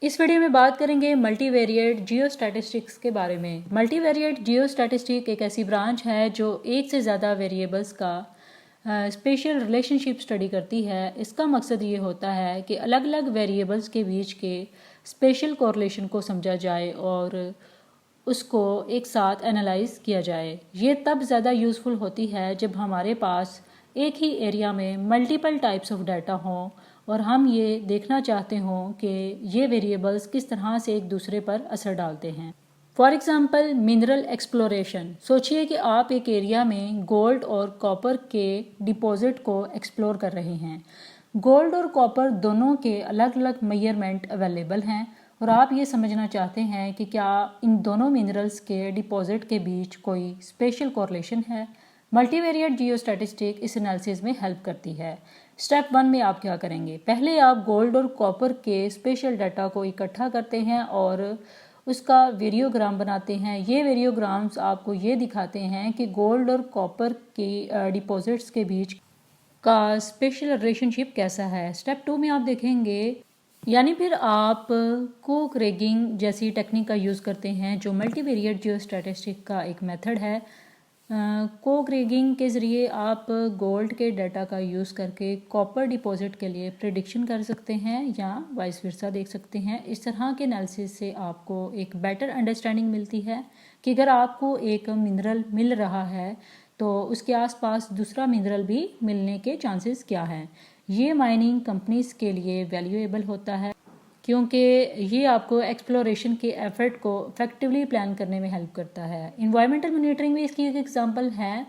इस वीडियो में बात करेंगे मल्टीवेरिएट जियोस्टैटिस्टिक्स के बारे में। मल्टीवेरिएट जियोस्टैटिस्टिक एक ऐसी ब्रांच है जो एक से ज़्यादा वेरिएबल्स का स्पेशल रिलेशनशिप स्टडी करती है। इसका मकसद ये होता है कि अलग अलग वेरिएबल्स के बीच के स्पेशल कोरिलेशन को समझा जाए और उसको एक साथ एनालाइज किया जाए। ये तब ज़्यादा यूज़फुल होती है जब हमारे पास एक ही एरिया में मल्टीपल टाइप्स ऑफ डाटा हों और हम ये देखना चाहते हों कि ये वेरिएबल्स किस तरह से एक दूसरे पर असर डालते हैं। For example mineral exploration. सोचिए कि आप एक एरिया में गोल्ड और कॉपर के डिपॉजिट को एक्सप्लोर कर रहे हैं। गोल्ड और कॉपर दोनों के अलग अलग मेजरमेंट अवेलेबल हैं और आप ये समझना चाहते हैं कि क्या इन दोनों मिनरल्स के डिपॉजिट के बीच कोई स्पेशल कोरिलेशन है। मल्टीवेरिएट जियोस्टैटिस्टिक इस एनालिसिस में हेल्प करती है। स्टेप 1 में आप क्या करेंगे? पहले आप गोल्ड और कॉपर के स्पेशल डाटा को इकट्ठा करते हैं और उसका वेरियोग्राम बनाते हैं। ये वेरियोग्राम्स आपको ये दिखाते हैं कि गोल्ड और कॉपर की डिपॉजिट्स के बीच का स्पेशल रिलेशनशिप कैसा है। स्टेप 2 में आप देखेंगे, यानी फिर आप को-क्रेगिंग जैसी टेक्निक का यूज़ करते हैं जो मल्टीवेरिएट जियोस्टैटिस्टिक का एक मेथड है। को-क्रेगिंग के ज़रिए आप गोल्ड के डाटा का यूज़ करके कॉपर डिपॉजिट के लिए प्रेडिक्शन कर सकते हैं या वाइस वर्सा देख सकते हैं। इस तरह के एनालिसिस से आपको एक बेटर अंडरस्टैंडिंग मिलती है कि अगर आपको एक मिनरल मिल रहा है तो उसके आसपास दूसरा मिनरल भी मिलने के चांसेस क्या हैं। ये माइनिंग कंपनीज़ के लिए वैल्यूएबल होता है क्योंकि ये आपको एक्सप्लोरेशन के एफर्ट को इफेक्टिवली प्लान करने में हेल्प करता है। इन्वायरमेंटल मॉनिटरिंग भी इसकी एक एग्जांपल है।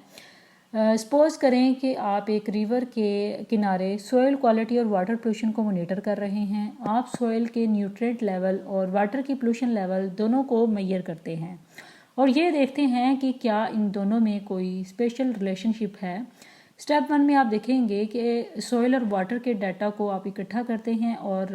सपोज करें कि आप एक रिवर के किनारे सॉइल क्वालिटी और वाटर पोल्यूशन को मॉनिटर कर रहे हैं। आप सॉइल के न्यूट्रिएंट लेवल और वाटर की पोल्यूशन लेवल दोनों को मेजर करते हैं और ये देखते हैं कि क्या इन दोनों में कोई स्पेशल रिलेशनशिप है। स्टेप 1 में आप देखेंगे कि सॉइल और वाटर के डाटा को आप इकट्ठा करते हैं और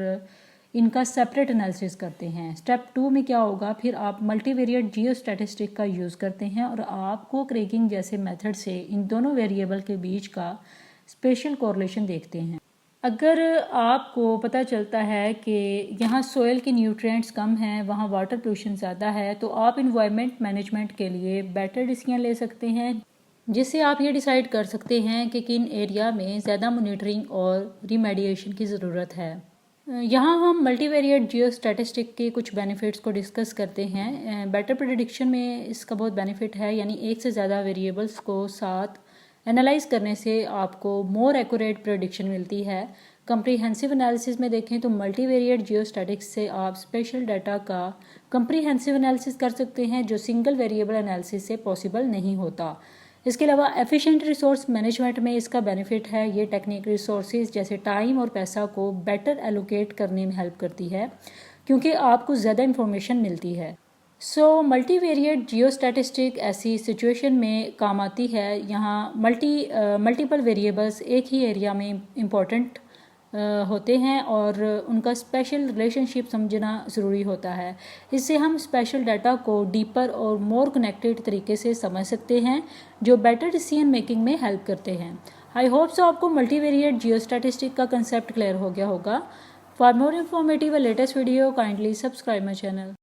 इनका सेपरेट एनालिसिस करते हैं। स्टेप 2 में क्या होगा, फिर आप मल्टीवेरिएट जियोस्टैटिस्टिक का यूज़ करते हैं और आप को-क्रेगिंग जैसे मेथड से इन दोनों वेरिएबल के बीच का स्पेशल कोरिलेशन देखते हैं। अगर आपको पता चलता है कि यहाँ सॉइल के न्यूट्रिएंट्स कम हैं, वहाँ वाटर पोल्यूशन ज़्यादा है, तो आप इन्वायरमेंट मैनेजमेंट के लिए बेटर डिसीजन ले सकते हैं, जिससे आप ये डिसाइड कर सकते हैं कि किन एरिया में ज़्यादा मॉनिटरिंग और रिमेडिएशन की ज़रूरत है। यहाँ हम मल्टीवेरिएट जियोस्टैटिस्टिक के कुछ बेनिफिट्स को डिस्कस करते हैं। बेटर प्रेडिक्शन में इसका बहुत बेनिफिट है, यानी एक से ज़्यादा वेरिएबल्स को साथ एनालाइज करने से आपको मोर एक्यूरेट प्रेडिक्शन मिलती है। कंप्रीहेंसिव एनालिसिस में देखें तो मल्टीवेरिएट जियोस्टैटिक्स से आप स्पेशल डाटा का कंप्रीहेंसिव एनालिसिस कर सकते हैं जो सिंगल वेरिएबल एनालिसिस से पॉसिबल नहीं होता। इसके अलावा एफिशिएंट रिसोर्स मैनेजमेंट में इसका बेनिफिट है। ये टेक्निक रिसोर्सेज जैसे टाइम और पैसा को बेटर एलोकेट करने में हेल्प करती है क्योंकि आपको ज़्यादा इंफॉर्मेशन मिलती है। मल्टीवेरिएट जियोस्टैटिस्टिक ऐसी सिचुएशन में काम आती है। यहाँ मल्टीपल वेरिएबल्स एक ही एरिया में इम्पॉर्टेंट होते हैं और उनका स्पेशल रिलेशनशिप समझना ज़रूरी होता है। इससे हम स्पेशल डाटा को डीपर और मोर कनेक्टेड तरीके से समझ सकते हैं जो बेटर डिसीजन मेकिंग में हेल्प करते हैं। आई होप सो आपको मल्टीवेरिएट जियोस्टैटिस्टिक का कंसेप्ट क्लियर हो गया होगा। For more informative latest video kindly subscribe my channel.